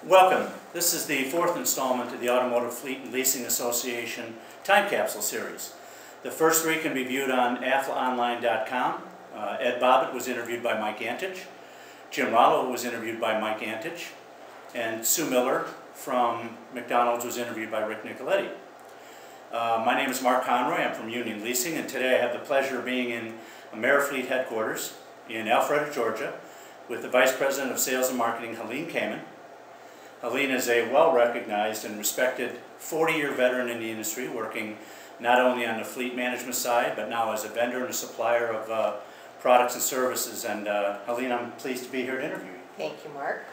Welcome. This is the fourth installment of the Automotive Fleet and Leasing Association Time Capsule Series. The first three can be viewed on AFLAonline.com. Ed Bobbitt was interviewed by Mike Antich. Jim Rollo was interviewed by Mike Antich. And Sue Miller from McDonald's was interviewed by Rick Nicoletti. My name is Mark Conroy. I'm from Union Leasing, and today I have the pleasure of being in AmeriFleet headquarters in Alpharetta, Georgia, with the Vice President of Sales and Marketing, Helene Kamon. Helene is a well-recognized and respected 40-year veteran in the industry, working not only on the fleet management side, but now as a vendor and a supplier of products and services. And Helene, I'm pleased to be here to interview you. Thank you, Mark.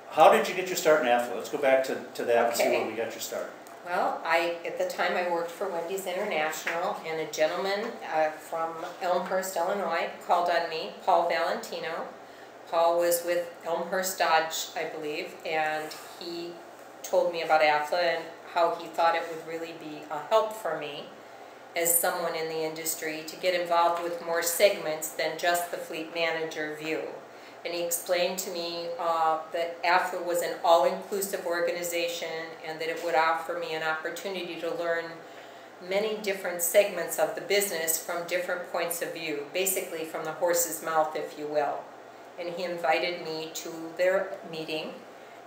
How did you get your start in AFLA? Let's go back to that and see where we got your start. Well, at the time I worked for Wendy's International, and a gentleman from Elmhurst, Illinois, called on me, Paul Valentino. Paul was with Elmhurst Dodge, I believe, and he told me about AFLA and how he thought it would really be a help for me as someone in the industry to get involved with more segments than just the fleet manager view. And he explained to me that AFLA was an all-inclusive organization and that it would offer me an opportunity to learn many different segments of the business from different points of view, basically from the horse's mouth, if you will. And he invited me to their meeting,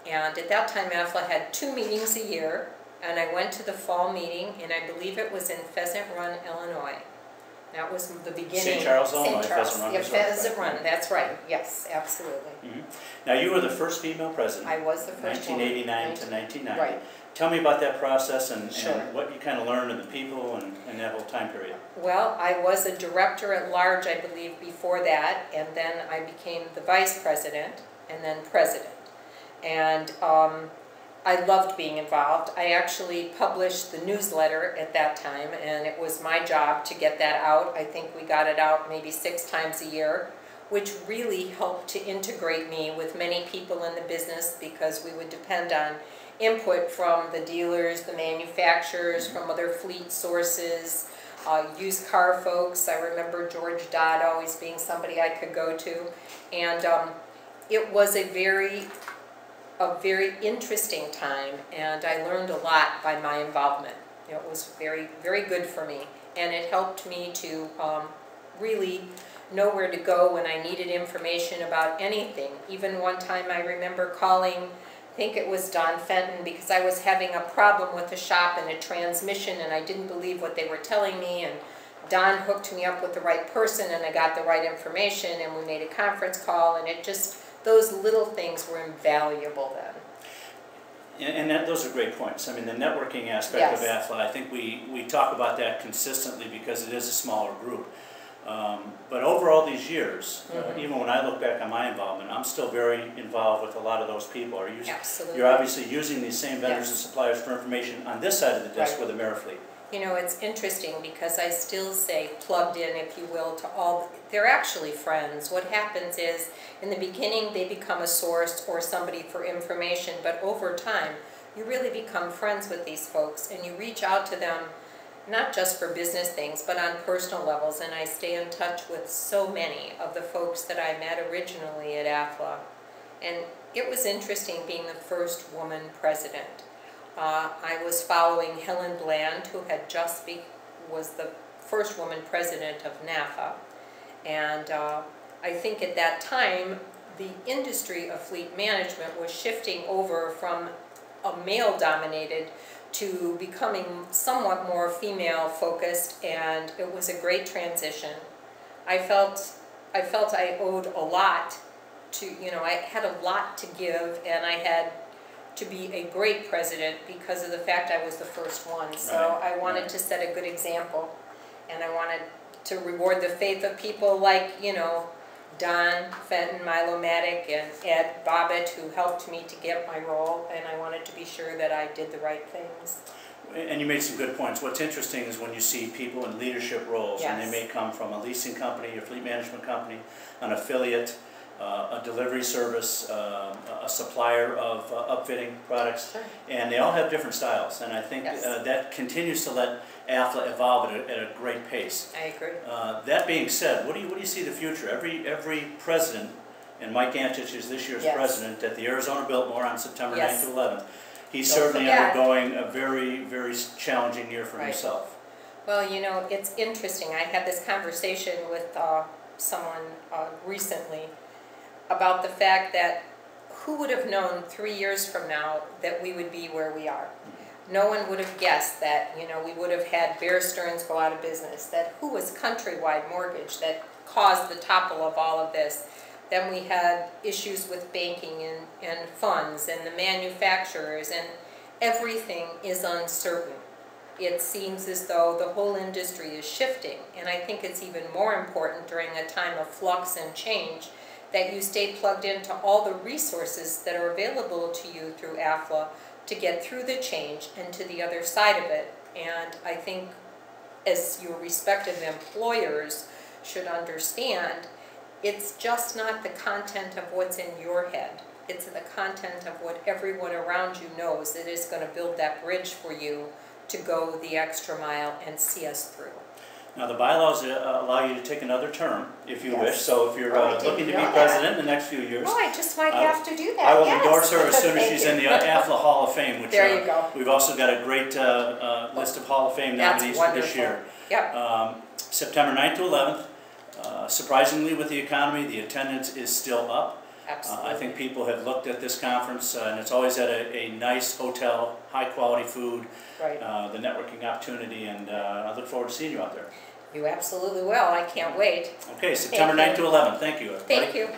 and at that time AFLA had 2 meetings a year, and I went to the fall meeting, and I believe it was in Pheasant Run, Illinois. That was the beginning. St. Charles, Illinois. St. Charles, Pheasant Run. yeah, Pheasant Run, that's right. Yes, absolutely. Mm-hmm. Now, you were the first female president. I was the first 1989 to 1990. Right. Tell me about that process and, Sure. and what you kind of learned and the people and that whole time period. Well, I was a director at large, I believe, before that, and then I became the vice president and then president. And I loved being involved. I actually published the newsletter at that time, and it was my job to get that out. I think we got it out maybe 6 times a year, which really helped to integrate me with many people in the business, because we would depend on input from the dealers, the manufacturers, from other fleet sources, used car folks. I remember George Dodd always being somebody I could go to. And it was a very interesting time, and I learned a lot by my involvement. It was very, very good for me, and it helped me to really know where to go when I needed information about anything. Even one time I remember calling, I think it was Don Fenton, because I was having a problem with a shop and a transmission, and I didn't believe what they were telling me, and Don hooked me up with the right person, and I got the right information, and we made a conference call, and it just, those little things were invaluable then. And those are great points. I mean, the networking aspect of AFLA, I think we talk about that consistently because it is a smaller group. But over all these years, even when I look back on my involvement, I'm still very involved with a lot of those people. Absolutely. You're obviously using these same vendors and suppliers for information on this side of the desk with AmeriFleet. You know, it's interesting because I still say plugged in, if you will, to all. They're actually friends. What happens is, in the beginning, they become a source or somebody for information, but over time, you really become friends with these folks, and you reach out to them not just for business things, but on personal levels, and I stay in touch with so many of the folks that I met originally at AFLA. And it was interesting being the first woman president. I was following Helen Bland, who had was the first woman president of NAFA. And I think at that time, the industry of fleet management was shifting over from a male-dominated to becoming somewhat more female-focused, and it was a great transition. I felt I owed a lot to, I had a lot to give, and I had to be a great president because of the fact I was the first one. So I wanted to set a good example, and I wanted to reward the faith of people like, Don Fenton, Milo Maddock, and Ed Bobbitt, who helped me to get my role, and I wanted to be sure that I did the right things. And you made some good points. What's interesting is when you see people in leadership roles, and they may come from a leasing company, a fleet management company, an affiliate, a delivery service, a supplier of upfitting products, and they all have different styles. And I think that continues to let AFLA evolve at a great pace. I agree. That being said, what do you see the future? Every president and Mike Antich is this year's Yes. president at the Arizona Biltmore on September Yes. 9th to 11th. He's Don't certainly forget. undergoing a very, very challenging year for Right. himself. Well, you know, it's interesting. I had this conversation with someone recently about the fact that who would have known 3 years from now that we would be where we are? No one would have guessed that, you know, we would have had Bear Stearns go out of business, that who was Countrywide Mortgage that caused the topple of all of this. Then we had issues with banking and funds and the manufacturers, and everything is uncertain. It seems as though the whole industry is shifting, and I think it's even more important during a time of flux and change that you stay plugged into all the resources that are available to you through AFLA to get through the change and to the other side of it. And I think as your respective employers should understand, it's just not the content of what's in your head. It's the content of what everyone around you knows that is going to build that bridge for you to go the extra mile and see us through. Now, the bylaws allow you to take another term if you Yes. wish, so if you're Oh, I didn't looking to be know president in the next few years, Oh, I just might have to do that. I will Yes. endorse her as soon as Thank she's you. in the AFLA Hall of Fame, which There you go. we've also got a great list of Hall of Fame That's nominees for this wonderful. year. Yep. September 9th to 11th. Surprisingly, with the economy, the attendance is still up. Absolutely. I think people have looked at this conference, and it's always at a nice hotel, high-quality food, Right. the networking opportunity, and I look forward to seeing you out there. You absolutely will. I can't wait. Okay, September 9th to 11th. Thank you, everybody. Thank you.